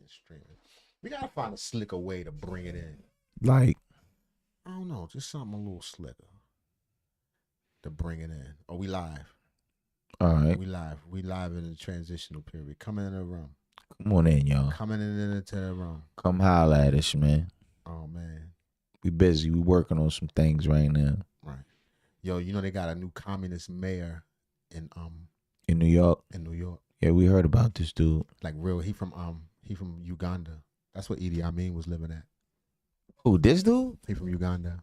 streaming. We gotta find a slicker way to bring it in. Like, I don't know, just something a little slicker to bring it in. Oh, we live. all right, We live. We live in the transitional period. Coming in the room. come on in, y'all. Coming in into the room. Come holler at us, man. Oh man. We busy. We working on some things right now Right. Yo, you know they got a new communist mayor in in New York. New York. Yeah, we heard about this dude. Like real. He from Uganda. That's what Idi Amin was living at. Who, this dude? He from Uganda.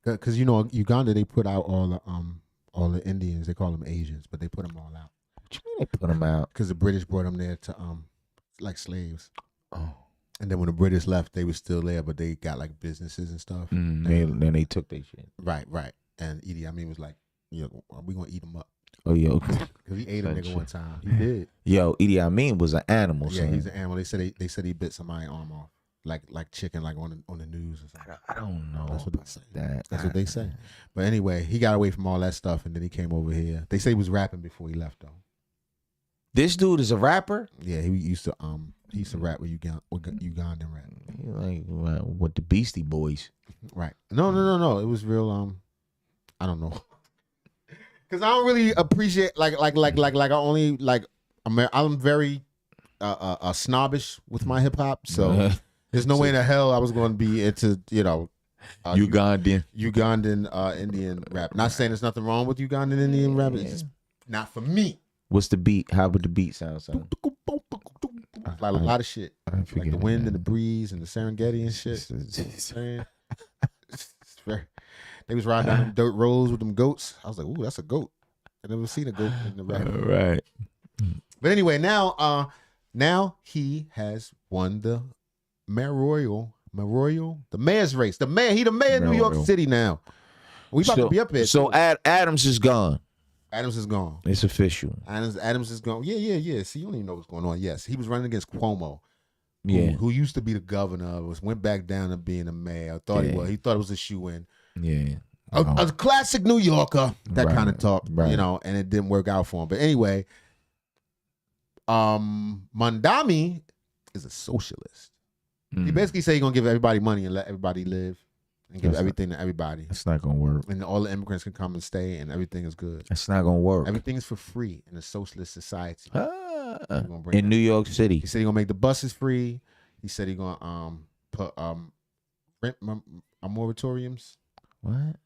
Cause you know Uganda, they put out all the Indians. They call them Asians, but they put them all out. What you mean they put him out? Cause the British brought them there to like slaves. Oh, And then when the British left, they were still there, but they got like businesses and stuff. then they took their shit. Right. And Idi Amin was like, "Yo, we gonna eat them up." Oh, yo, Cause he ate a nigga one time. He did. yo, Idi Amin was an animal. Yeah, son. he's an animal. They said he bit somebody's arm off, like chicken, like on the news or something. I don't know. That's what they say. That. That's what they say. But anyway, he got away from all that stuff, and then he came over here. They say he was rapping before he left, though. This dude is a rapper. Yeah, he used to rap with Ugandan rap. He like what the Beastie Boys. Right. No. It was real. I don't know. Cause I don't really appreciate I only like I'm very snobbish with my hip hop, so there's no way in the hell I was going to be into Ugandan Indian rap. Not saying there's nothing wrong with Ugandan Indian rap. It's just not for me. What's the beat? How would the beat sound? Son? Like a lot of shit, I like forget the it, wind man. and the breeze and the Serengeti and shit. They was riding down them dirt roads with them goats. I was like, ooh, that's a goat. I never seen a goat in the rap. Right. But anyway, now he has won the mayor's race. The mayor, he the mayor of New York City now. We about to be up here. So Adams is gone. Adams is gone. It's official. Adams is gone. Yeah. See, you don't even know what's going on. Yes, he was running against Cuomo. Yeah. Who used to be the governor, went back down to being a mayor. Thought he was. He thought it was a shoe-in. Yeah. A classic New Yorker, that kind of talk, right. and it didn't work out for him. But anyway, Mondami is a socialist. He basically said he's gonna give everybody money and let everybody live and give everything to everybody. That's not gonna work. And all the immigrants can come and stay and everything is good. That's not gonna work. Everything is for free in a socialist society. In New York City. He said he's gonna make the buses free. He said he's gonna put rent moratoriums. What?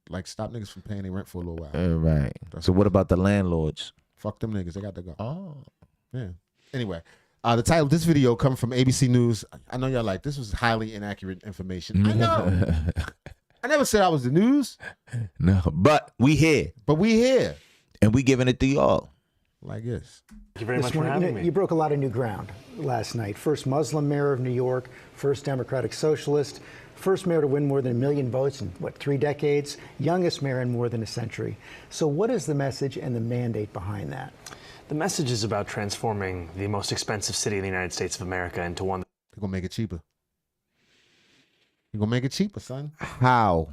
Like stop niggas from paying their rent for a little while. Right. So what about the landlords? Fuck them niggas. They got to go. Oh. Yeah. Anyway, the title of this video coming from ABC News. I know y'all like this was highly inaccurate information. I know. I never said I was the news. No, but we here. But we here. And we giving it to y'all. Like this. Thank you very much for having me. You broke a lot of new ground last night. First Muslim mayor of New York, first Democratic Socialist, first mayor to win more than 1 million votes in, 3 decades, youngest mayor in more than a century. So what is the message and the mandate behind that? The message is about transforming the most expensive city in the United States of America into one They're going to make it cheaper. You're going to make it cheaper, son. How?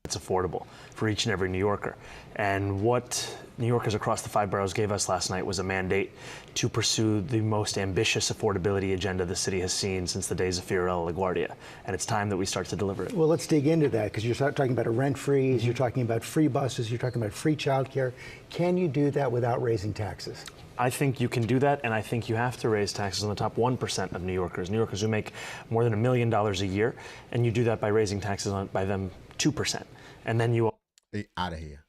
that's affordable for each and every New Yorker. And what New Yorkers across the 5 boroughs gave us last night was a mandate to pursue the most ambitious affordability agenda the city has seen since the days of Fiorello LaGuardia. And it's time that we start to deliver it. Well, let's dig into that, because you're talking about a rent freeze, you're talking about free buses, you're talking about free childcare. Can you do that without raising taxes? I think you can do that, and I think you have to raise taxes on the top 1% of New Yorkers who make more than $1 million a year, and you do that by raising taxes by them 2%. And then you... They out of here.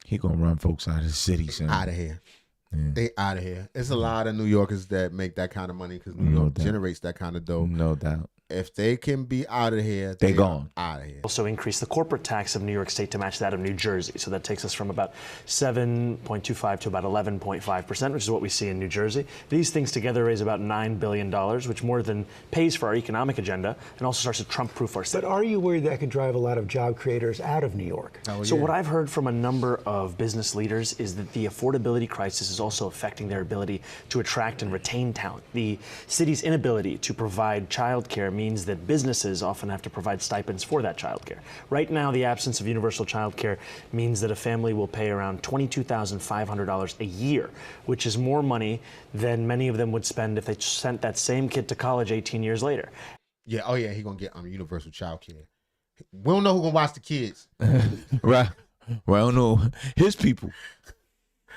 He gonna run folks out of the city, son. Out of here. Yeah. They out of here. There's a lot of New Yorkers that make that kind of money because New York generates that kind of dough. No doubt. If they can be out of here, they gone. Out of here. Also increase the corporate tax of New York State to match that of New Jersey. So that takes us from about 7.25 to about 11.5%, which is what we see in New Jersey. These things together raise about $9 billion, which more than pays for our economic agenda and also starts to Trump-proof our city. But are you worried that could drive a lot of job creators out of New York? So what I've heard from a number of business leaders is that the affordability crisis is also affecting their ability to attract and retain talent. The city's inability to provide childcare means means that businesses often have to provide stipends for that childcare. Right now, the absence of universal childcare means that a family will pay around $22,500 a year, which is more money than many of them would spend if they sent that same kid to college 18 years later. Yeah, oh yeah, he gonna get universal child care. We don't know who gonna watch the kids. Right. Well, I don't know. His people.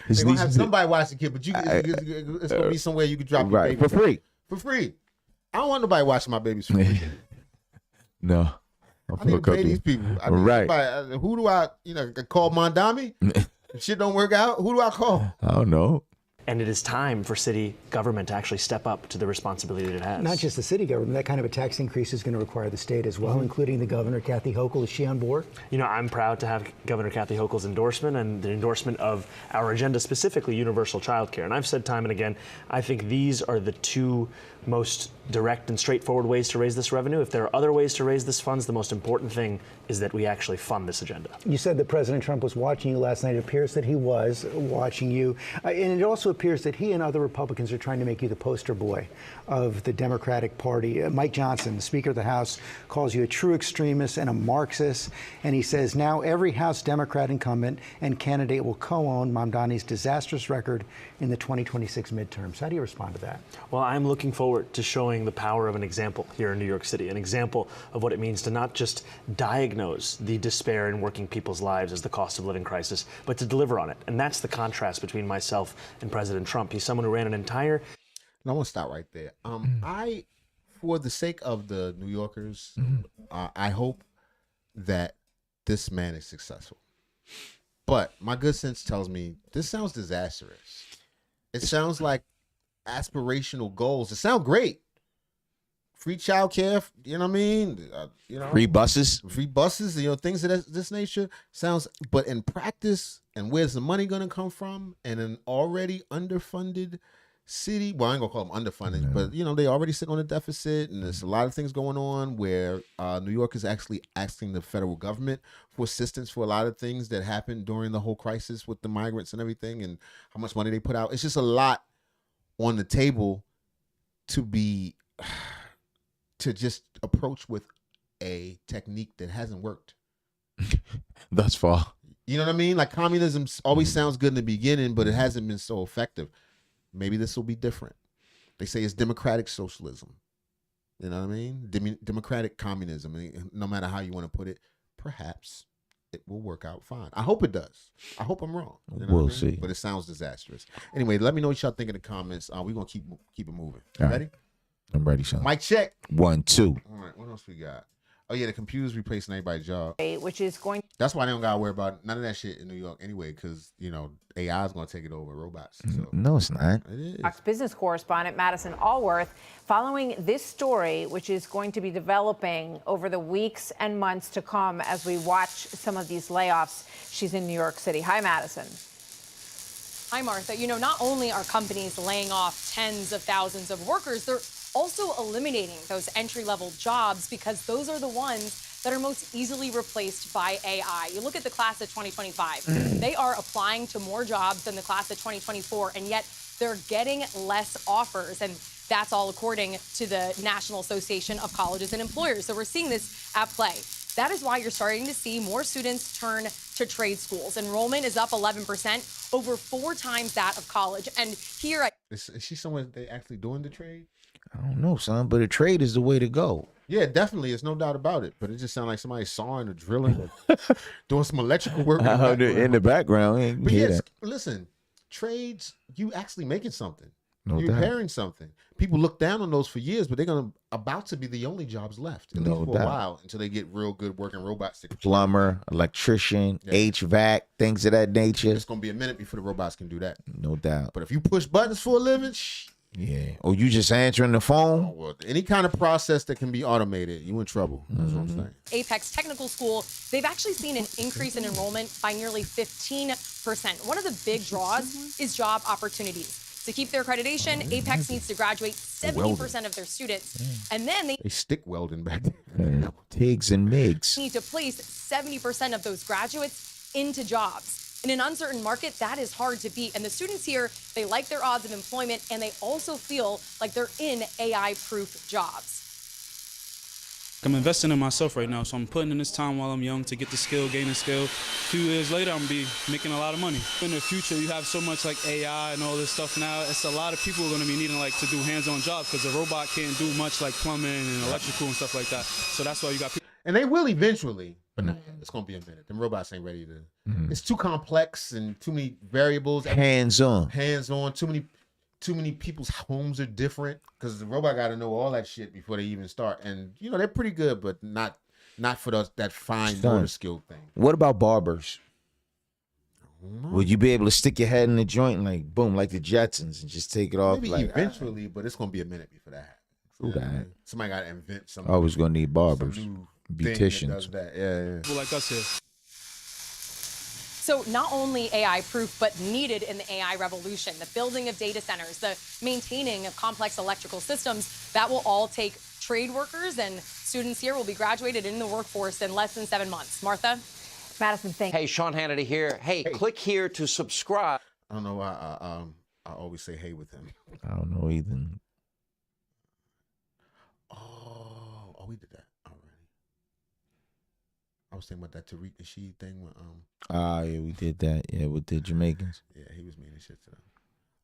His They gonna have nieces- somebody watch the kid, but it's gonna be somewhere you can drop your right baby for free. For free. I don't want nobody watching my babies for free. No. I need to pay these people. I need Right. somebody, who do I, call Mondami? If shit don't work out, who do I call? I don't know. And it is time for city government to actually step up to the responsibility that it has. Not just the city government, that kind of a tax increase is going to require the state as well, including the governor, Kathy Hochul. Is she on board? You know, I'm proud to have Governor Kathy Hochul's endorsement and the endorsement of our agenda, specifically universal child care. And I've said time and again, I think these are the two most direct and straightforward ways to raise this revenue. If there are other ways to raise this funds, the most important thing is that we actually fund this agenda. You said that President Trump was watching you last night. It appears that he was watching you. And it also appears that he and other Republicans are trying to make you the poster boy of the Democratic Party. Mike Johnson, the Speaker of the House, calls you a true extremist and a Marxist. And he says now every House Democrat incumbent and candidate will co-own Mamdani's disastrous record in the 2026 midterms. How do you respond to that? Well, I'm looking forward to showing the power of an example here in New York City, an example of what it means to not just diagnose the despair in working people's lives as the cost of living crisis, but to deliver on it. And that's the contrast between myself and President Trump. He's someone who ran an entire... And I want to stop right there. I, for the sake of the New Yorkers, I hope that this man is successful. But my good sense tells me this sounds disastrous. It sounds like aspirational goals. It sounds great. Free child care, you know what I mean? Free buses. Free buses, things of this nature sounds, but in practice, and where's the money going to come from? And an already underfunded city, well, I ain't gonna call them underfunded, but they already sit on a deficit, and there's a lot of things going on where New York is actually asking the federal government for assistance for a lot of things that happened during the whole crisis with the migrants and everything, and how much money they put out. It's just a lot on the table to just approach with a technique that hasn't worked Thus far. You know what I mean? Like, communism always sounds good in the beginning, but it hasn't been so effective. Maybe this will be different. They say it's democratic socialism. You know what I mean? Democratic communism. No matter how you want to put it, perhaps it will work out fine. I hope it does. I hope I'm wrong. You know We'll what I mean? see. But it sounds disastrous. Anyway, let me know what y'all think in the comments. We're going to keep it moving. All right. Ready? I'm ready, son. Mic check. 1, 2. All right, what else we got? Oh, yeah, the computer's replacing everybody's job. Which is going That's why they don't got to worry about none of that shit in New York anyway, because, AI is going to take it over, robots. So No, it's not. it is. Fox business correspondent Madison Allworth following this story, which is going to be developing over the weeks and months to come as we watch some of these layoffs. She's in New York City. Hi, Madison. Hi, Martha. Not only are companies laying off tens of thousands of workers, they're also eliminating those entry-level jobs because those are the ones that are most easily replaced by AI. You look at the class of 2025. They are applying to more jobs than the class of 2024, and yet they're getting less offers. And that's all according to the National Association of Colleges and Employers. So we're seeing this at play. That is why you're starting to see more students turn to trade schools. Enrollment is up 11%, over 4 times that of college. And here Is she someone they actually doing the trade? I don't know, son, but a trade is the way to go. Yeah, definitely. There's no doubt about it. But it just sounds like somebody sawing or drilling or doing some electrical work. In the background, you But hear yes, that. listen, trades, you actually making something. No You're doubt. repairing something. People look down on those for years, but they're about to be the only jobs left, at No least for a doubt. while, until they get real good working robots. Plumber, electrician, Yeah. HVAC, things of that nature. It's going to be a minute before the robots can do that. No doubt. But if you push buttons for a living, Yeah. Or you just answering the phone. well, any kind of process that can be automated, you in trouble. That's what I'm saying. Apex Technical School, they've actually seen an increase in enrollment by nearly 15%. One of the big draws is job opportunities. To keep their accreditation, Apex needs to graduate 70% of their students, and then they They stick welding back then. Tiggs and Migs. need to place 70% of those graduates into jobs. In an uncertain market, that is hard to beat. And the students here, they like their odds of employment, and they also feel like they're in AI-proof jobs. I'm investing in myself right now, so I'm putting in this time while I'm young to get the skill, gain the skill. A few years later, I'm gonna be making a lot of money. In the future, you have so much like AI and all this stuff now. It's a lot of people are gonna be needing like to do hands-on jobs because the robot can't do much like plumbing and electrical and stuff like that. So that's why you got people. And they will eventually, but nah, it's gonna be a minute. Them robots ain't ready to. It's too complex and too many variables. Hands-on. Hands-on. Too many people's homes are different because the robot got to know all that shit before they even start. And you know they're pretty good, but not for that fine motor skill thing. What about barbers? Would you be able to stick your head in the joint and like boom, like the Jetsons, and just take it off? Maybe like, eventually, but it's gonna be a minute before that happens. True that. Somebody got to invent something. I was gonna need barbers, some new beauticians. thing that does that. Yeah. People like us here. So not only AI-proof, but needed in the AI revolution, the building of data centers, the maintaining of complex electrical systems, that will all take trade workers, and students here will be graduated in the workforce in less than 7 months. Martha? Madison, thank you. Hey, Sean Hannity here. Hey, click here to subscribe. I don't know why I always say hey with him. I don't know either. Oh, we did that already. I was thinking about that Tariq Nasheed thing with Ah, yeah, we did that. Yeah, with the Jamaicans. yeah, he was mean as shit to them.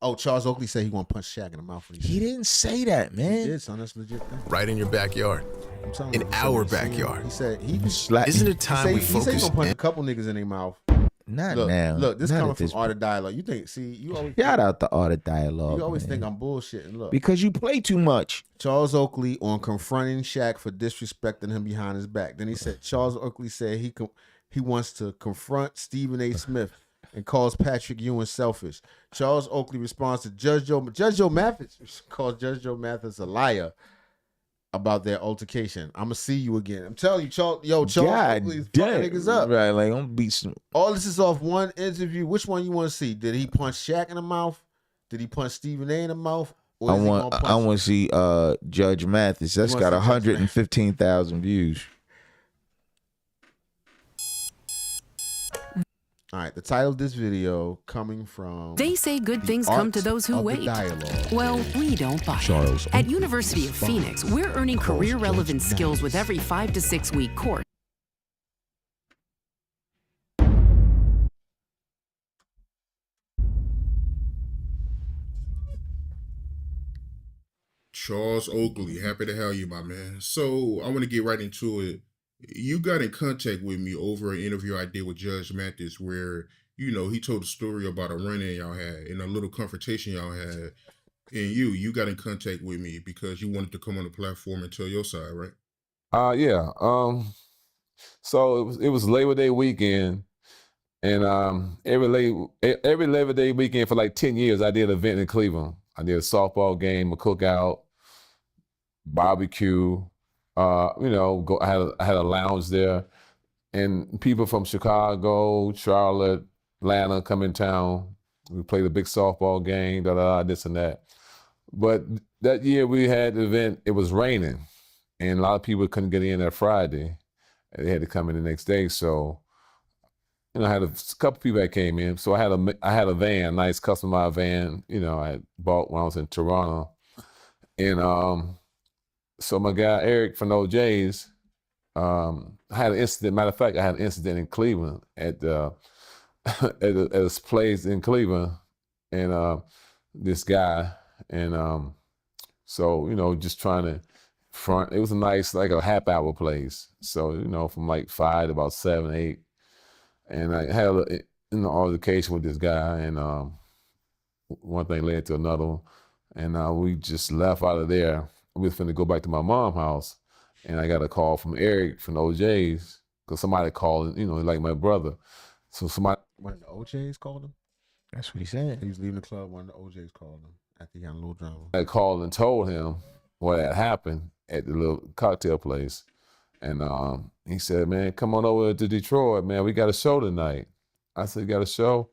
Oh, Charles Oakley said he want to punch Shaq in the mouth when He didn't say that, He man. did, son. That's a legit thing. Right in your backyard. I'm telling In you, he our said- backyard. He said he Slap. Isn't it time we he said he focus? gonna punch a couple niggas in their mouth. Not Look, now. look, this Not coming at from this Art of Dialogue. You think? See, you always Shout out the Art of Dialogue. you always man. think I'm bullshitting. Look, Because you play too much. Charles Oakley on confronting Shaq for disrespecting him behind his back. Then he said Charles Oakley said he wants to confront Stephen A. Smith and calls Patrick Ewing selfish. Charles Oakley responds to Judge Joe Mathis calls Judge Joe Mathis a liar about their altercation. I'm gonna see you again. I'm telling you, Charles Oakley's fucking niggas up. Right, like I'm gonna beat some. All this is off one interview. Which one you want to see? Did he punch Shaq in the mouth? Did he punch Stephen A. in the mouth? Or I is he want gonna punch to see Judge Mathis. That's You wanna got see Judge 115,000 views. All right, the title of this video coming from They say good the things come to Art those who of the wait. Dialogue. Well, we don't buy it. Charles At University of Phoenix, we're earning career-relevant skills with every 5 to 6 week course. Charles Oakley, happy to have you, my man. So I want to get right into it. You got in contact with me over an interview I did with Judge Mathis where, you know, he told a story about a run-in y'all had and a little confrontation y'all had. And you got in contact with me because you wanted to come on the platform and tell your side, right? Yeah. So it was Labor Day weekend, and every Labor Day weekend for like 10 years, I did an event in Cleveland. I did a softball game, a cookout, barbecue. I had a lounge there, and people from Chicago, Charlotte, Atlanta come in town. We played a big softball game, this and that. But that year we had the event. It was raining, and a lot of people couldn't get in that Friday. They had to come in the next day. So, I had a couple people that came in. So I had a van, a nice customized van. I had bought when I was in Toronto, and so my guy Eric from OJ's, I had an incident. Matter of fact, I had an incident in Cleveland at at this place in Cleveland, and this guy, and so just trying to front. It was a nice, like a half hour place. So from like 5 to about 7, 8, and I had an altercation with this guy, and one thing led to another, and we just left out of there. We was finna go back to my mom's house, and I got a call from Eric from OJ's because somebody called, like my brother. So somebody. One of the OJs called him? That's what he said. He was leaving the club. One of the OJs called him after he had a little drama. I called and told him what had happened at the little cocktail place. And he said, man, come on over to Detroit, man. We got a show tonight. I said, you got a show?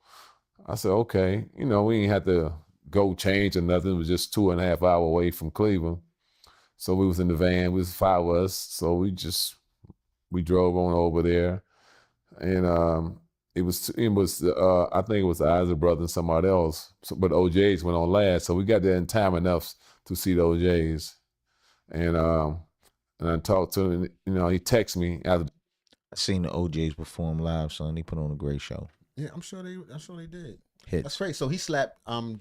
I said, okay. We ain't had to go change or nothing. It was just 2.5 hours away from Cleveland. So we was in the van. We was 5 of us. So we drove on over there. And it was I think it was the Isaac brother and somebody else. But OJ's went on last. So we got there in time enough to see the OJ's. And and I talked to him. You know, he texted me after. I seen the OJs perform live, son. He put on a great show. Yeah, I'm sure they did. Hits. That's right. So he slapped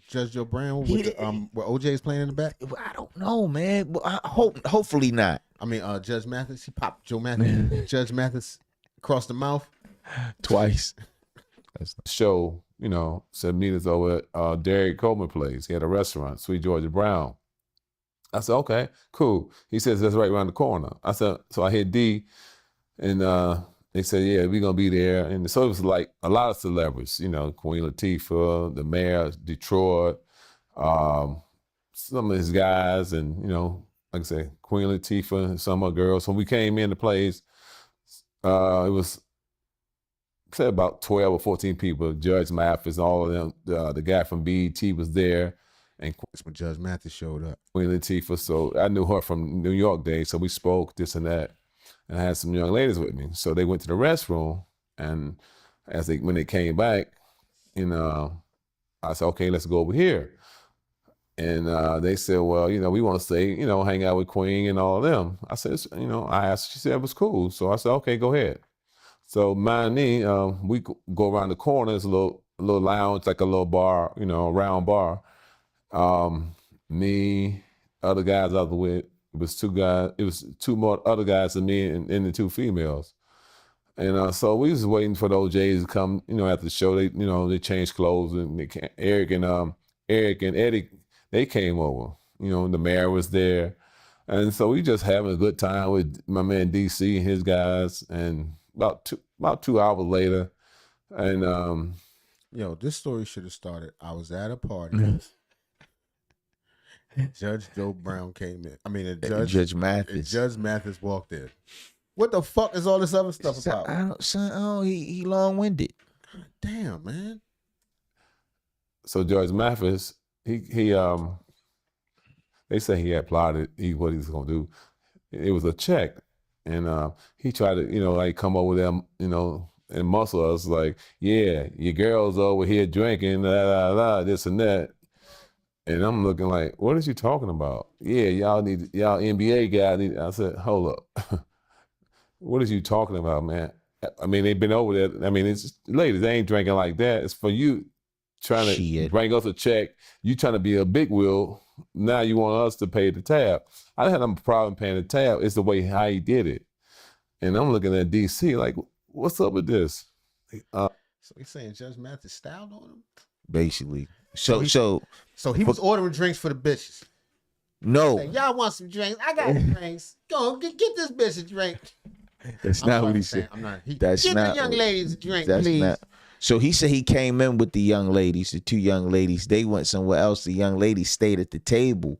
Judge Joe Brown with where OJ's playing in the back. I don't know, man. Well, hopefully not. I mean, Judge Mathis. He popped Joe Mathis, Judge Mathis across the mouth twice. Show, you know, 7 meters over Derek Coleman place. He had a restaurant, Sweet Georgia Brown. I said, okay, cool. He says that's right around the corner. I said, so I hit D, and they said, yeah, we're gonna be there. And so it was like a lot of celebrities, you know, Queen Latifah, the mayor of Detroit, some of his guys, and, you know, like I said, Queen Latifah and some of the girls. When we came in the place, it was say about 12 or 14 people. Judge Mathis, all of them, the guy from BET was there. And that's when Judge Mathis showed up. Queen Latifah, so I knew her from New York days, so we spoke this and that. And I had some young ladies with me. So they went to the restroom, and when they came back, you know, I said, okay, let's go over here. And they said, well, you know, we want to stay, you know, hang out with Queen and all of them. I said, you know, I asked, she said it was cool. So I said, okay, go ahead. So me, we go around the corner. It's a little lounge, like a little bar, you know, a round bar. Me, other guys I was with, it was two guys. It was two more other guys than me and the two females. And so we was waiting for the OJs to come, you know, after the show. They, you know, they changed clothes, and Eric and Eddie, they came over. You know, the mayor was there. And so we just having a good time with my man DC and his guys. And about 2 hours later, and yo, this story should have started. I was at a party. Judge Joe Brown came in. I mean, Judge Mathis. Judge Mathis walked in. What the fuck is all this other stuff about? He long-winded. Damn, man. So Judge Mathis, he they say he had plotted what he was gonna do. It was a check, and he tried to, you know, like come over there, you know, and muscle us like, yeah, your girl's over here drinking, this and that. And I'm looking like, what is you talking about? Yeah, y'all NBA guy. I said, hold up. What is you talking about, man? I mean, they've been over there. I mean, it's ladies, they ain't drinking like that. It's for you trying to bring us a check. You trying to be a big wheel. Now you want us to pay the tab. I didn't have a problem paying the tab. It's the way how he did it. And I'm looking at DC like, what's up with this? So he's saying Judge Mathis styled on him? Basically. So he was ordering drinks for the bitches. No. Like, y'all want some drinks? I got drinks. Go get this bitch a drink. That's not what he said. Get the young ladies a drink, please. So he said he came in with the young ladies, the two young ladies. They went somewhere else. The young ladies stayed at the table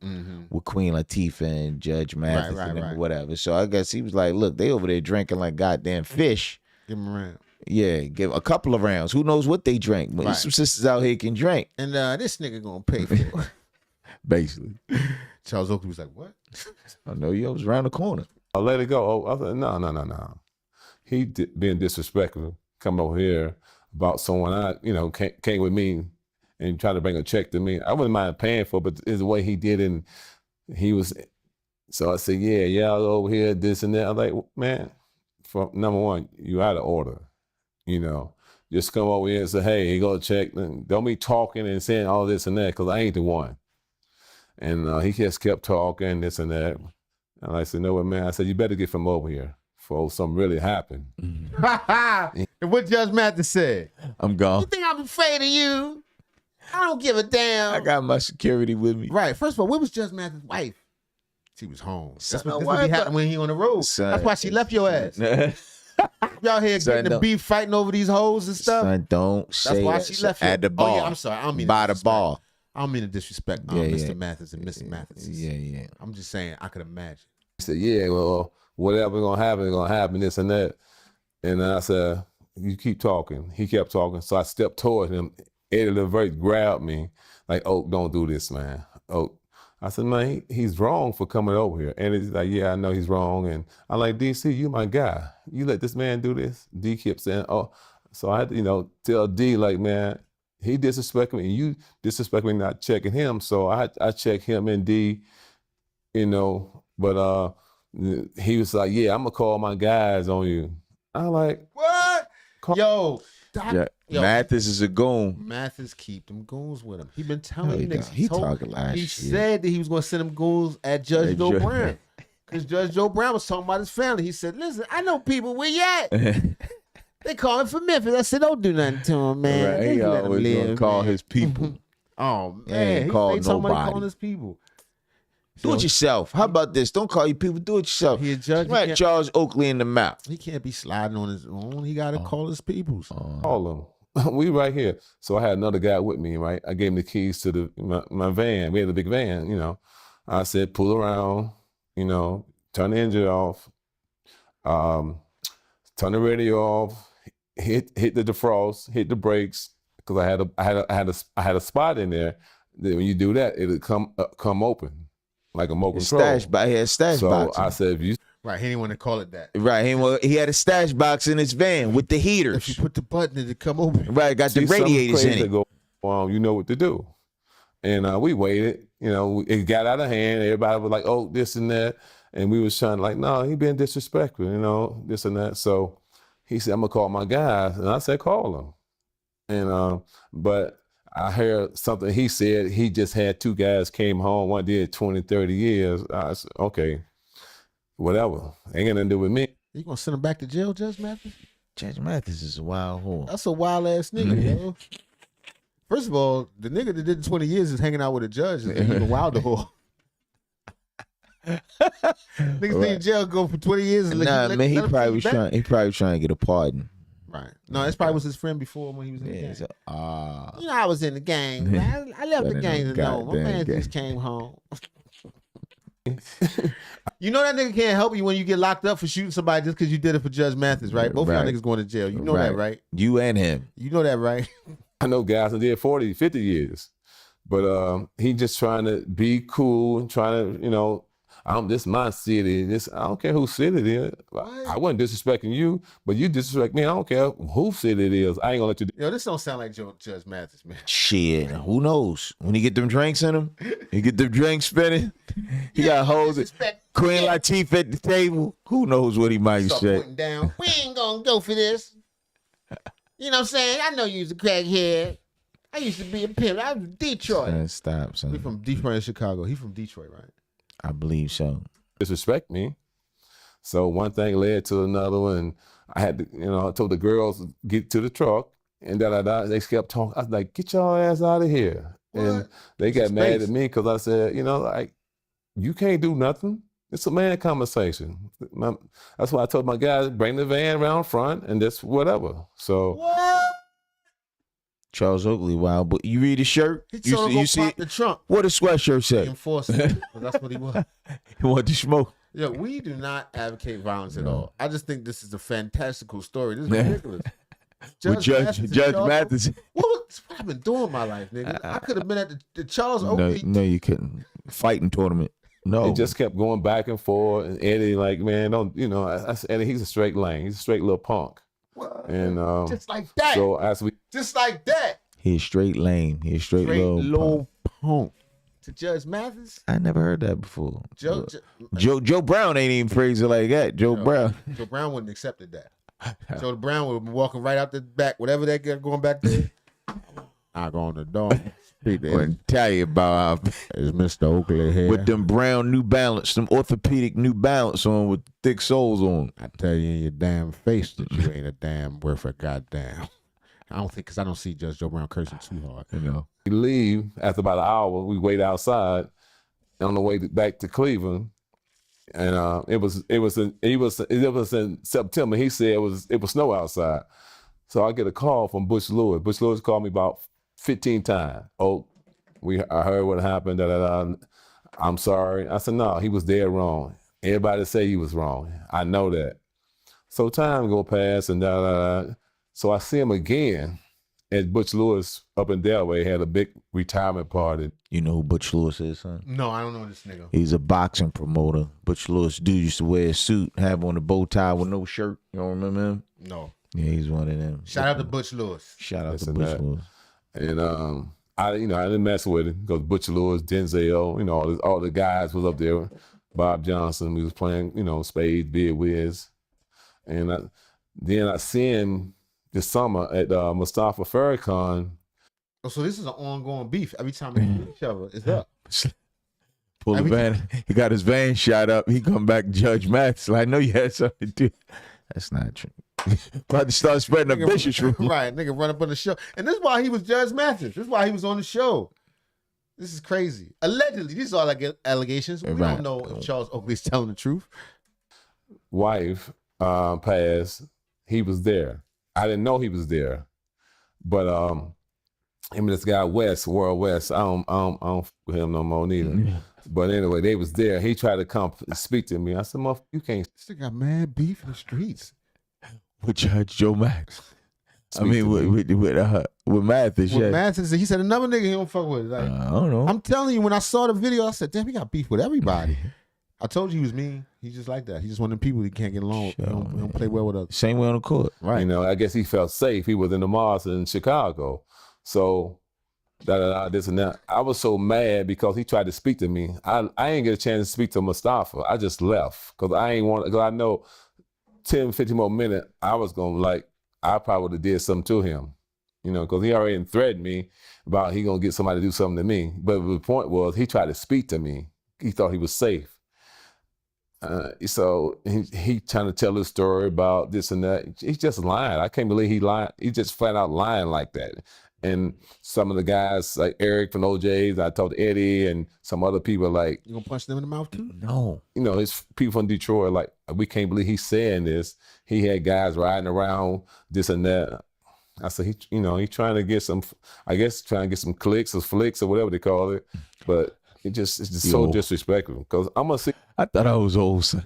with Queen Latifah and Judge Mathis and whatever. So I guess he was like, look, they over there drinking like goddamn fish. Give them a round. Yeah, give a couple of rounds. Who knows what they drink? But some sisters out here can drink. And this nigga gonna pay for it. Basically. Charles Oakley was like, what? I know you was around the corner. I let it go. I said, no. He being disrespectful, come over here about someone came with me and tried to bring a check to me. I wouldn't mind paying for it, but it's the way he did it. And he was, so I said, yeah, y'all over here, this and that. I'm like, man, for number one, you out of order. You know, just come over here and say, hey, here go a check. Don't be talking and saying all this and that, because I ain't the one. And he just kept talking, this and that. And I said, no, man. I said, you better get from over here before something really happened. And what Judge Mathis said? I'm gone. You think I'm afraid of you? I don't give a damn. I got my security with me. Right. First of all, where was Judge Mathis' wife? She was home. That's Son, what be happening when he on the road. Son, that's why she left your ass. Y'all here getting the beef, fighting over these hoes and stuff. Son, don't say that's why she left at the bar. Oh, yeah, I'm sorry. I don't mean by the bar. I don't mean to disrespect Mr. Mathis and Mr. Mathis. Yeah. I'm just saying I could imagine. He said, yeah, well, whatever gonna happen, this and that. And I said, you keep talking. He kept talking. So I stepped toward him. Eddie LeVert grabbed me like, oh, don't do this, man. Oh, I said, man, he's wrong for coming over here. And he's like, yeah, I know he's wrong. And I'm like, DC, you my guy. You let this man do this? D kept saying, oh. So I had to, tell D, like, man, he disrespected me and you disrespect me not checking him. So I checked him and D, but he was like, "Yeah, I'm gonna call my guys on you." I'm like, "What? Yo, Mathis is a goon. Mathis keep them goons with him. He been telling niggas. He talking like He shit. said that he was gonna send them goons at Judge Joe Brown. Because Judge Joe Brown was talking about his family. He said, "Listen, I know people. Where you at? They calling for Memphis." I said, "Don't do nothing to him, man. Right, he Just let him always live, gonna call man." his people. Oh man, ain't he call ain't talking about nobody. calling his people. Do it yourself. How about this? Don't call your people. Do it yourself. He a judge. He Smack can't- Charles Oakley in the mouth. He can't be sliding on his own. He got to call his peoples. Call them. We right here. So I had another guy with me, right? I gave him the keys to my van. We had a big van, you know. I said, pull around, you know, turn the engine off, turn the radio off, hit the defrost, hit the brakes, because I had a spot in there that when you do that, it'll come open like a motor control. He had a stash box. So I said, if you Right, he didn't want to call it that. Right, he had a stash box in his van with the heaters. If you put the button, it'll come open. Right, got the radiators in it. Go, you know what to do. And we waited, you know, it got out of hand. Everybody was like, oh, this and that. And we was trying to like, no, he been disrespectful, you know, this and that. So he said, I'm gonna call my guys. And I said, call them. And but I heard something he said, he just had 2 guys came home, one did 20, 30 years. I said, okay, whatever. Ain't got nothing to do with me. You gonna send him back to jail, Judge Mathis? Judge Mathis is a wild whore. That's a wild ass nigga, yo. First of all, the nigga that did 20 years is hanging out with a judge is an even wilder whore. Niggas be in jail go for 20 years. And Nah, man, he probably was trying to get a pardon. Right. No, that's probably was his friend before when he was in the gang. So, you know, I was in the gang. I left the gang alone. My man just came home. You know that nigga can't help you when you get locked up for shooting somebody just because you did it for Judge Mathis, right? Both of y'all niggas going to jail. You know that, right? You and him. You know that, right? I know guys that did 40, 50 years. But he just trying to be cool and trying to, you know, this my city. I don't care whose city it is. I wasn't disrespecting you, but you disrespect me. I don't care whose city it is. I ain't gonna let you do. Yo, this don't sound like Judge Mathis, man. Shit, who knows? When he get them drinks in him, he get them drinks spinning. He got hoes at Queen Latifah at the table. Who knows what he might Start say? putting down. We ain't gonna go for this. You know what I'm saying? I know you was a crackhead. I used to be a pimp. I was from Detroit. Man, stop, son. We from Detroit and Chicago. He from Detroit, right? I believe so. Disrespect me. So one thing led to another, and I had to, you know, I told the girls get to the truck, and they kept talking. I was like, "Get your ass out of here!" What? And they got mad at me because I said, "You know, like you can't do nothing. It's a man conversation." That's why I told my guys bring the van around front and just whatever. So. What? Charles Oakley, wow. But you read his shirt? He told him you go see pop the trunk. what does sweatshirt say? Enforcer. That's what he was. He wanted to smoke. Yo, we do not advocate violence at all. I just think this is a fantastical story. This is ridiculous. With Judge Mathis. What I've been doing in my life, nigga? I could have been at the Charles Oakley. No, you couldn't. Fighting tournament. No. It just kept going back and forth. And Eddie, like, man, don't, you know, Eddie, he's a straight lane. He's a straight little punk. What? And just like that. So as we just like that. He's straight lame. He's straight low punk. To Judge Mathis? I never heard that before. Joe Brown ain't even phrased it like that. Joe Brown wouldn't have accepted that. Joe Brown would have been walking right out the back, whatever they got going back there. Knock on the door. Wouldn't tell you about is Mr. Oakley here with them brown New Balance, them orthopedic New Balance on with thick soles on. I tell you in your damn face that you ain't a damn worth a goddamn. I don't think, because I don't see Judge Joe Brown cursing too hard. You know, we leave after about an hour. We wait outside on the way back to Cleveland, and it was in September. He said it was snow outside, so I get a call from Butch Lewis. Butch Lewis called me about 15 times. Oh, I heard what happened. I'm sorry. I said, no, he was dead wrong. Everybody say he was wrong. I know that. So time go past and So I see him again at Butch Lewis up in Delaware. Had a big retirement party. You know who Butch Lewis is, son? No, I don't know this nigga. He's a boxing promoter. Butch Lewis dude used to wear a suit, have on a bow tie with no shirt. You don't remember him? No. Yeah, he's one of them. Shout out to Butch Lewis. Shout out to Butch Lewis. And I didn't mess with him because Butch Lewis, Denzel, you know, all the guys was up there. Bob Johnson. We was playing, spades, bid whiz. And then I seen him this summer at Mustafa Farrakhan. Oh, so this is an ongoing beef. Every time they meet each other, it's up. Pull the van. He got his van shot up. He come back, Judge Mathis. Like, I know you had something to do. That's not true. About to start spreading a vicious rumor. Right, nigga run up on the show. And this is why he was Judge Mathis. This is why he was on the show. This is crazy. Allegedly, these are like allegations. We don't know if Charles Oakley's telling the truth. Wife passed. He was there. I didn't know he was there. But him and this guy West, World West, I don't f with him no more neither. But anyway, they was there. He tried to come speak to me. I said, "Motherfucker, you can't." This nigga got mad beef in the streets. With Judge Joe Max. I mean, with Mathis. With Mathis, he said another nigga he don't fuck with. Like, I don't know. I'm telling you, when I saw the video, I said, damn, he got beef with everybody. I told you he was mean. He's just like that. He's just one of them people he can't get along with. He don't play well with others. Same way on the court. Right. I guess he felt safe. He was in the mosque in Chicago. So, this and that. I was so mad because he tried to speak to me. I ain't get a chance to speak to Mustafa. I just left because because I know 10, 15 more minutes, I was going to I probably would have did something to him, because he already threatened me about he going to get somebody to do something to me. But the point was he tried to speak to me. He thought he was safe. So he trying to tell his story about this and that. He's just lying. I can't believe he lied. He just flat out lying like that. And some of the guys like Eric from OJ's, I talked to Eddie and some other people like. You gonna punch them in the mouth too? No. His people from Detroit, like, we can't believe he's saying this. He had guys riding around, this and that. I said, he's trying to get some, trying to get some clicks or flicks or whatever they call it. But it's just so disrespectful. Because I'm going to see. I thought I was old, son.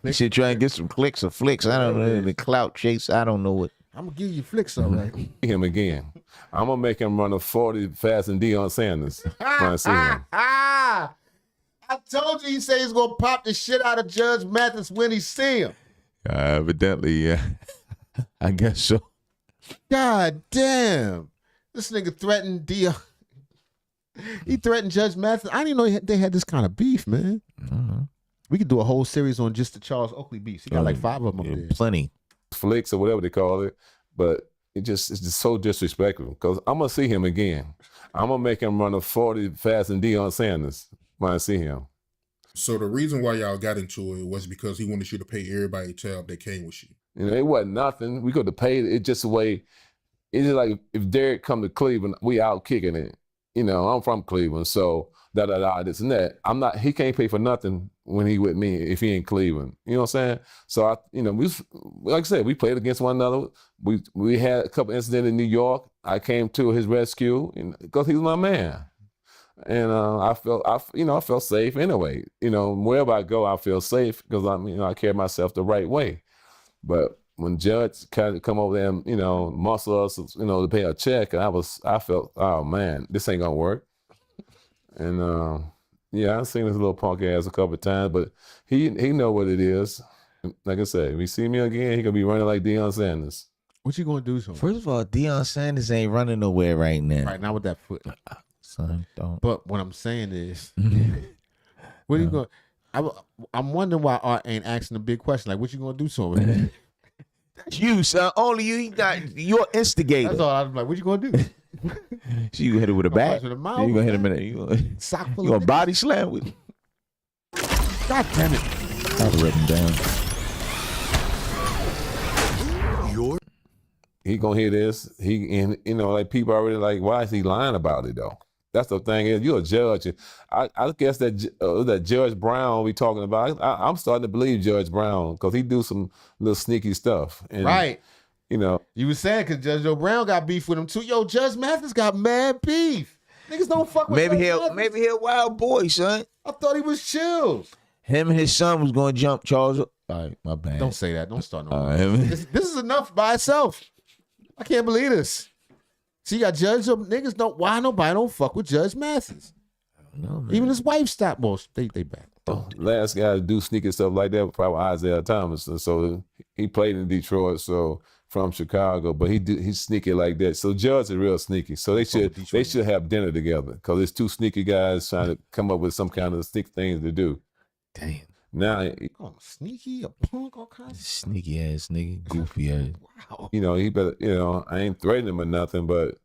You should try and get some clicks or flicks. I don't know, the clout chase. I don't know what. I'm going to give you flicks, all right. Him again. I'm going to make him run a 40 fast and Deion Sanders when I see him. I told you he said he's going to pop the shit out of Judge Mathis when he see him. Evidently, yeah. I guess so. God damn. This nigga threatened Deion. He threatened Judge Mathis. I didn't know they had this kind of beef, man. We could do a whole series on just the Charles Oakley beefs. He got like 5 of them up there. Plenty. Flicks or whatever they call it. But it's just so disrespectful because I'm going to see him again. I'm going to make him run a 40 fast and Deion Sanders when I see him. So the reason why y'all got into it was because he wanted you to pay everybody tab that came with you. It wasn't nothing. We could have paid it just the way. It's just like if Derek come to Cleveland, we out kicking it. I'm from Cleveland, so this and that. He can't pay for nothing when he with me if he in Cleveland. You know what I'm saying? So we like I said, we played against one another. We had a couple incidents in New York. I came to his rescue because he was my man. And I felt safe anyway. Wherever I go, I feel safe because I carry myself the right way. But when Judge kind of come over there and muscle us, to pay a check, and I felt, oh man, this ain't gonna work. And I've seen this little punk ass a couple of times, but he know what it is. Like I said, if he see me again, he gonna be running like Deion Sanders. What you gonna do to him? First of all, Deion Sanders ain't running nowhere right now. Right now with that foot. Son, don't. But what I'm saying is, what are you going? I'm wondering why Art ain't asking a big question like, what you gonna do to him? That's you, son. Only you. You're instigator. That's all. I was like, what you gonna do? So you hit it with a bat. With a mouth, you gonna hit him in it. You gonna body slam with? God damn it! I've written down. He gonna hear this. Like people already like, why is he lying about it though? That's the thing is, you're a judge. I guess that Judge Brown we talking about. I'm starting to believe Judge Brown because he do some little sneaky stuff. And, right. You was saying because Judge Joe Brown got beef with him too. Yo, Judge Mathis got mad beef. Niggas don't fuck with maybe he a wild boy, son. I thought he was chill. Him and his son was gonna jump Charles. All right, my bad. Don't say that. Don't start no. This is enough by itself. I can't believe this. See, you got Judge niggas don't. Why nobody don't fuck with Judge Mathis? No, even his wife stopped. Most they back. Last guy to do sneaky stuff like that was probably Isaiah Thomas. And so he played in Detroit, so from Chicago, but he's sneaky like that. So Judge is real sneaky. So they should have dinner together because there's two sneaky guys trying to come up with some kind of sneaky things to do. Damn. Now, sneaky, a punk, all kinds of sneaky ass nigga, goofy ass. Wow. you know, he better, you know, I ain't threatening him or nothing, but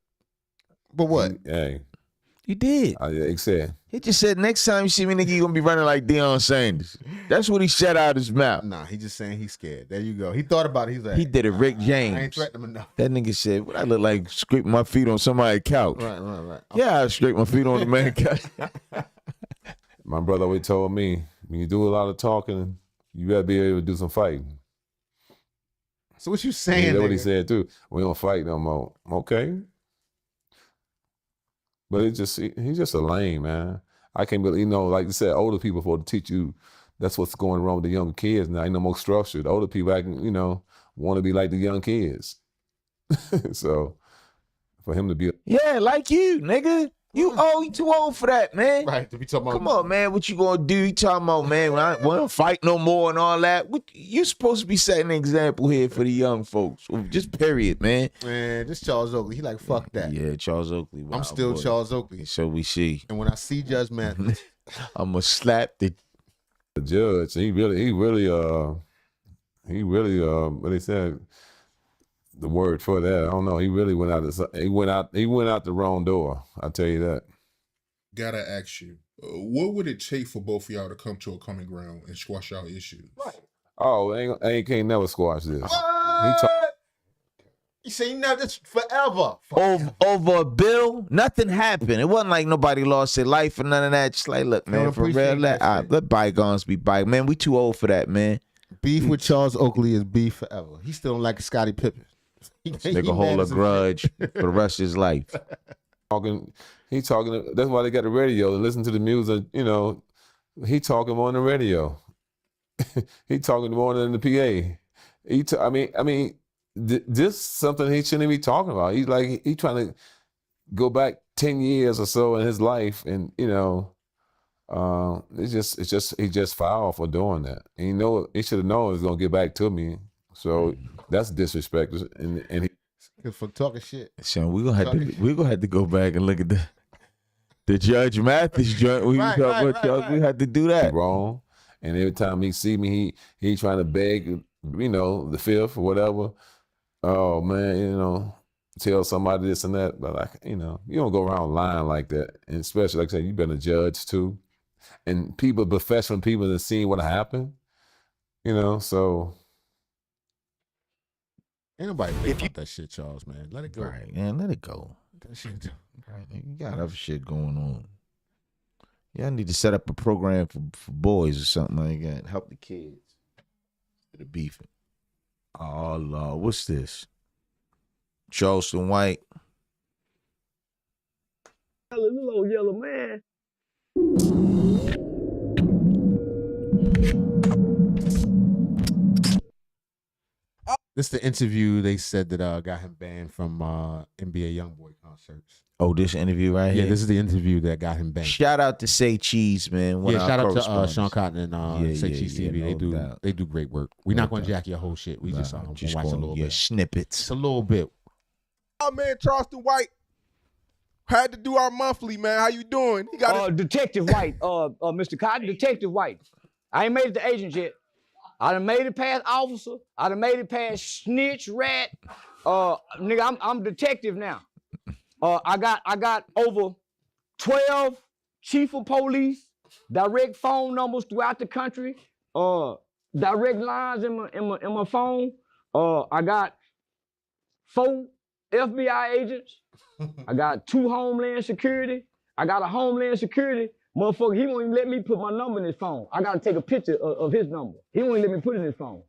what? Hey, you did. He said. He just said next time you see me, nigga, you gonna be running like Deion Sanders. That's what he said out his mouth. Nah, he just saying he's scared. There you go. He thought about it. He's like, He did it, Rick James. I ain't threatening him enough. That nigga said, "What I look like scraping my feet on somebody's couch." Right. Yeah, I scrape my feet on the man's couch. My brother always told me, when you do a lot of talking, you better be able to do some fighting. So what you saying? That's what he said too. We don't fight no more. Okay. But he's just a lame, man. I can't believe, you know, like you said, older people for to teach you that's what's going wrong with the younger kids now. Ain't no more structure. The older people acting, you know, want to be like the young kids. So for him to be Yeah, like you, nigga. You too old for that, man. Right, to be talking about. Come on, man. What you gonna do? You talking about, man, when I don't fight no more and all that. You supposed to be setting an example here for the young folks. Just period, man. Man, this Charles Oakley, he like, fuck that. Yeah, Charles Oakley. I'm still boy. Charles Oakley. So we see. And when I see Judge Mathis, I'm gonna slap the judge. He really what they said, the word for that, I don't know. He really went out the wrong door. I'll tell you that. Gotta ask you, what would it take for both of y'all to come to a common ground and squash our issues? Oh, I can't never squash this. you say never, this forever. over a bill. Nothing happened. It wasn't like nobody lost their life or none of that. Just like, look, man, for real, let bygones be bygones. Man, we too old for that, man. Beef with Charles Oakley is beef forever. He still don't like Scottie Pippen. Nigga hold a grudge for the rest of his life. He talking. That's why they got the radio and listen to the music. You know, he talking on the radio. He talking more than the PA. I mean, this something he shouldn't be talking about. He's like he trying to go back 10 years or so in his life, and you know, he just foul for doing that. And he should have known it was gonna get back to me. So that's disrespect. And he for talking shit. So we're gonna have to go back and look at the Judge Mathis joint. We had to do that. Wrong. And every time he see me, he trying to beg, you know, the fifth or whatever. Oh man, you know, tell somebody this and that. But like, you know, you don't go around lying like that. And especially like I said, you've been a judge too. And people, professional people that seen what happened, you know, so ain't nobody think about that shit, Charles, man. Let it go. Right, man, let it go. That shit. Right, you got other shit going on. Y'all need to set up a program for boys or something like that. Help the kids. The beefing. Oh Lord, what's this? Charleston White. Little yellow man. This is the interview they said that got him banned from NBA YoungBoy concerts. Oh, this interview right here? Yeah, this is the interview that got him banned. Shout out to Say Cheese, man. Shout out to Sean Cotton and Say Cheese TV. They do great work. We're not going to jack your whole shit. We just watch a little bit. Snippets. It's a little bit. Oh, man, Charleston White had to do our monthly, man. How you doing? He got Detective White, Mr. Cotton, Detective White. I ain't made it to agent yet. I done made it past officer. I done made it past snitch, rat. Nigga, I'm detective now. I got over 12 chief of police, direct phone numbers throughout the country, direct lines in my phone. I got 4 FBI agents. I got 2 Homeland Security. I got a Homeland Security. Motherfucker, he won't even let me put my number in his phone. I gotta take a picture of his number. He won't even let me put it in his phone.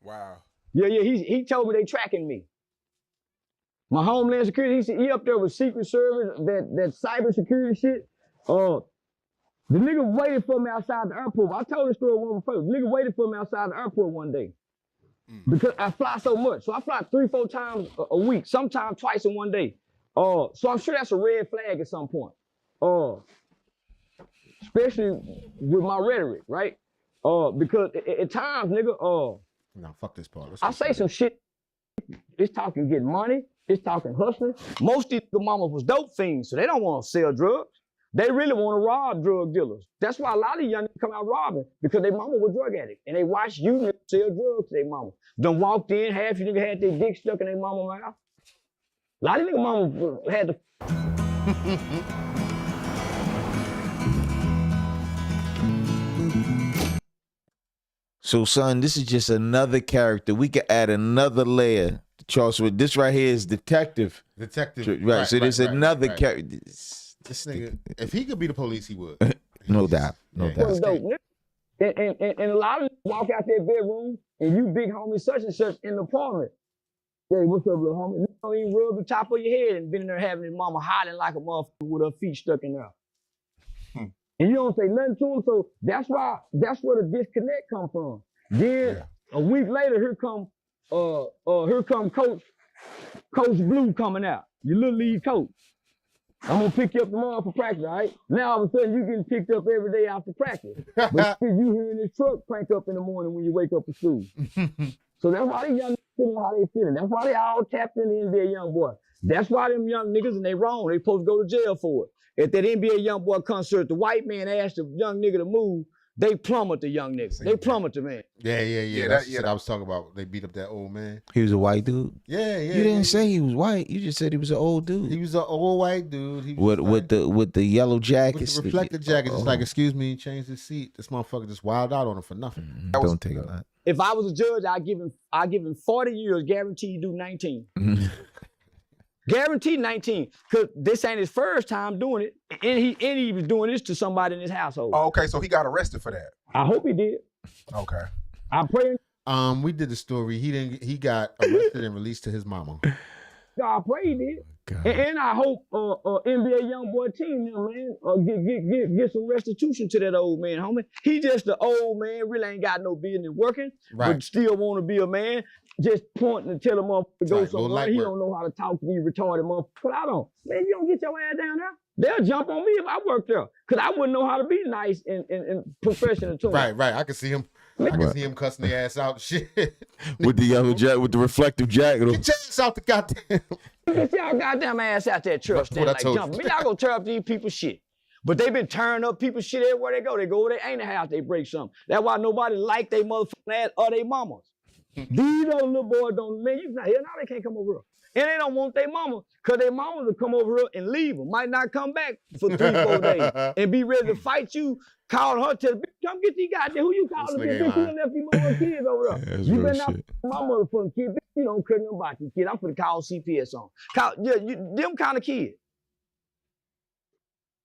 Wow. Yeah, he told me they tracking me. My Homeland Security, he up there with Secret Service, that cyber security shit. The nigga waited for me outside the airport. I told this story one before. The nigga waited for me outside the airport one day. Because I fly so much. So I fly 3-4 times a week, sometimes twice in one day. So I'm sure that's a red flag at some point. Especially with my rhetoric, right? Because at times, nigga, no, fuck this part. I say some shit. It's talking getting money. It's talking hustling. Most of these mamas was dope fiends, so they don't want to sell drugs. They really want to rob drug dealers. That's why a lot of these young niggas come out robbing, because their mama was drug addict. And they watched you niggas sell drugs to their mama. Done walked in, half you niggas had their dick stuck in their mama mouth. A lot of niggas mama had to. So, son, this is just another character. We could add another layer. Charles, this right here is detective. Right. So there's another character. This nigga, if he could be the police, he would. No doubt. No doubt. And a lot of them walk out their bedroom, and you big homie such and such in the apartment. Hey, what's up, little homie? You don't even rub the top of your head and been in there having his mama hiding like a motherfucker with her feet stuck in there. And you don't say nothing to him, so that's where the disconnect come from. Then a week later, here come Coach Blue coming out, your little league coach. I'm gonna pick you up tomorrow for practice, all right? Now all of a sudden you getting picked up every day after practice. But you hearing this truck crank up in the morning when you wake up for school. So that's why these young niggas feeling how they feeling. That's why they all tapped in the NBA young boy. That's why them young niggas, and they wrong, they supposed to go to jail for it. At that NBA young boy concert, the white man asked the young nigga to move, they plummet the young nigga. They plummet the man. Yeah. That's what I was talking about. They beat up that old man. He was a white dude? Yeah. You didn't say he was white. You just said he was an old dude. He was an old white dude. He was with the yellow jackets. With the reflective jacket. Just like, excuse me, change the seat. This motherfucker just wild out on him for nothing. Don't take a lot. If I was a judge, I'd give him 40 years, guaranteed do 19. Guaranteed 19, because this ain't his first time doing it, and he was doing this to somebody in his household. Oh, okay, so he got arrested for that. I hope he did. Okay. I pray. We did the story. He got arrested and released to his mama. I pray he did. And I hope NBA young boy team, man, get some restitution to that old man, homie. He just the old man, really ain't got no business working, but still want to be a man. Just pointing and tell him to go somewhere. He don't know how to talk to these retarded motherfuckers. But I don't. Man, you don't get your ass down there. They'll jump on me if I worked there, because I wouldn't know how to be nice and professional to them. Right. I can see him. I can see him cussing their ass out. Shit. With the yellow jacket, with the reflective jacket. Get your ass out the goddamn. Get y'all goddamn ass out there, truck stand like jumping. Man, y'all gonna tear up these people's shit. But they been tearing up people's shit everywhere they go. They go over there, ain't a house, they break something. That's why nobody like they motherfucking ass or they mamas. These old little boys don't, man, you not here, now they can't come over here. And they don't want their mama, because their mamas will come over here and leave them. Might not come back for 3-4 days and be ready to fight you, calling her, tell bitch, come get these goddamn, who you calling? Bitch, you done left these motherfucking kids over there. You better not my motherfucking kid, bitch, you don't care nothing about these kids. I'm finna call CPS on. Them kind of kids.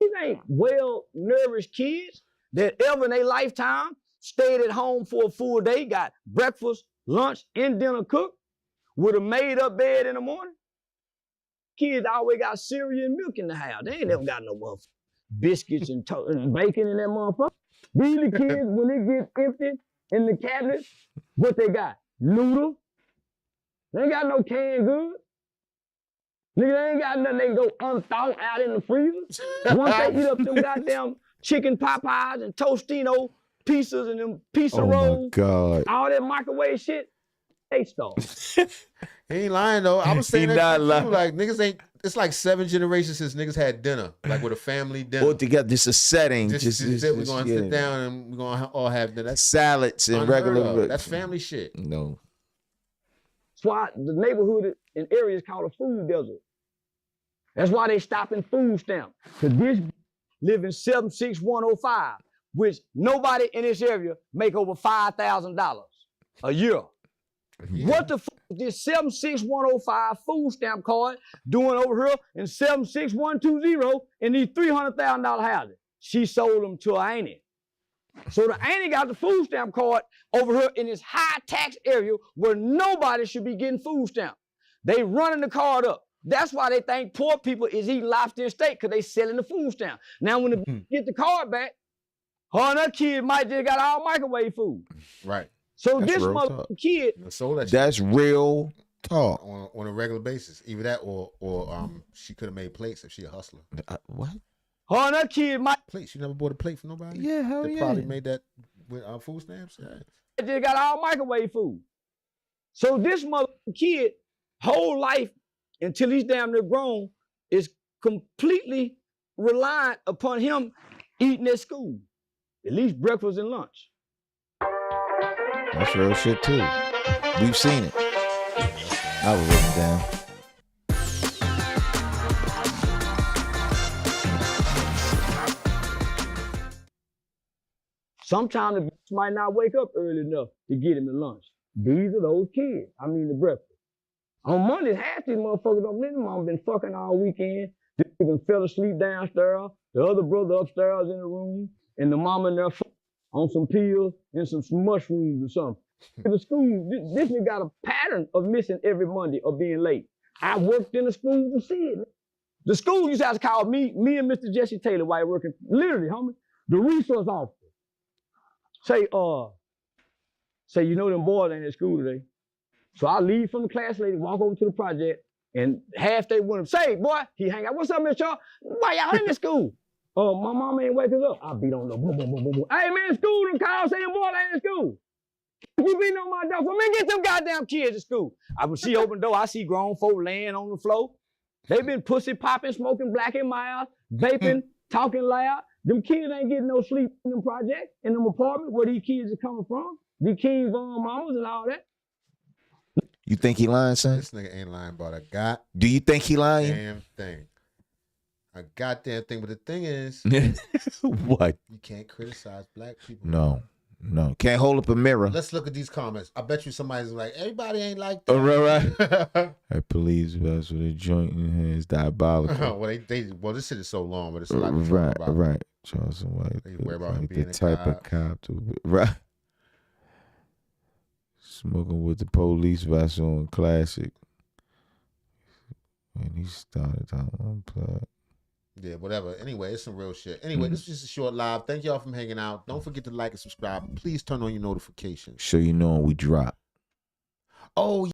These ain't well-nourished kids that ever in their lifetime stayed at home for a full day, got breakfast, lunch, and dinner cooked with a made-up bed in the morning. Kids always got cereal and milk in the house. They ain't never got no motherfucker biscuits and bacon in that motherfucker. These the kids, when they get empty in the cabinet, what they got? Noodle. They ain't got no canned goods. Nigga, they ain't got nothing they can go unthawed out in the freezer. Once they eat up them goddamn chicken Popeyes and Tostino pizzas and them pizza rolls, God, all that microwave shit, they starve. He ain't lying though. I was saying that too. Like niggas ain't. It's like 7 generations since niggas had dinner, like with a family dinner. All together, just a setting. Just we're gonna sit down and we're gonna all have dinner. That's salads and regular. That's family shit. No. That's why the neighborhood in area is called a food desert. That's why they stopping food stamps. Because this live in 76105, which nobody in this area make over $5,000 a year. Yeah. What the fuck is this 76105 food stamp card doing over here in 76120 in these $300,000 houses? She sold them to her auntie. So the auntie got the food stamp card over here in this high tax area where nobody should be getting food stamps. They running the card up. That's why they think poor people is eating lobster and steak, because they selling the food stamp. Now when they get the card back, her and her kid might just got all microwave food. Right. So that's this motherfucking kid. That's real talk. On a regular basis. Either that or she could have made plates if she a hustler. What? Her and her kid might. Plates. You never bought a plate for nobody? Yeah, hell they yeah. Probably made that with food stamps. Yeah. They just got all microwave food. So this motherfucking kid, whole life, until he's damn near grown, is completely reliant upon him eating at school, at least breakfast and lunch. That's real shit too. We've seen it. I was written down. Sometimes the bitch might not wake up early enough to get him to lunch. These are those kids. I mean, the breakfast. On Mondays, half these motherfuckers don't mean mom been fucking all weekend. They even fell asleep downstairs. The other brother upstairs in the room, and the mama in there on some pills and some mushrooms or something. In the school, this nigga got a pattern of missing every Monday or being late. I worked in the school to see it. The school used to have to call me and Mr. Jesse Taylor while working, literally, homie, the resource officer. Say, you know them boys ain't at school today. So I leave from the class lady, walk over to the project, and half they want to say, boy, he hang out. What's up, Miss Shaw? Why y'all in the school? My mom ain't waking up. I beat on the boom, boom, boom, boom, boom. Hey, man, school, them call saying boy ain't in school. You beating on my door. For me, get them goddamn kids at school. I would see open door, I see grown folk laying on the floor. They been pussy popping, smoking black and mild, vaping, talking loud. Them kids ain't getting no sleep in them projects, in them apartments where these kids are coming from. These King Von mamas and all that. You think he lying, son? This nigga ain't lying about a goddamn Do you think he lying? thing. A goddamn thing. But the thing is, what? You can't criticize black people. No. Can't hold up a mirror. Let's look at these comments. I bet you somebody's like, everybody ain't like that. Oh, right. I police vest with a joint in hand is diabolical. Well, this shit is so long, but it's a lot to talk about. Right. Charleston White. They worry about him like being the a type cop. of cop to right. Smoking with the police vest on, classic. And he started on unplugged. Yeah, whatever. Anyway, it's some real shit. Anyway, this is just a short live. Thank y'all for hanging out. Don't forget to like and subscribe. Please turn on your notifications. So you know when we drop. Oh,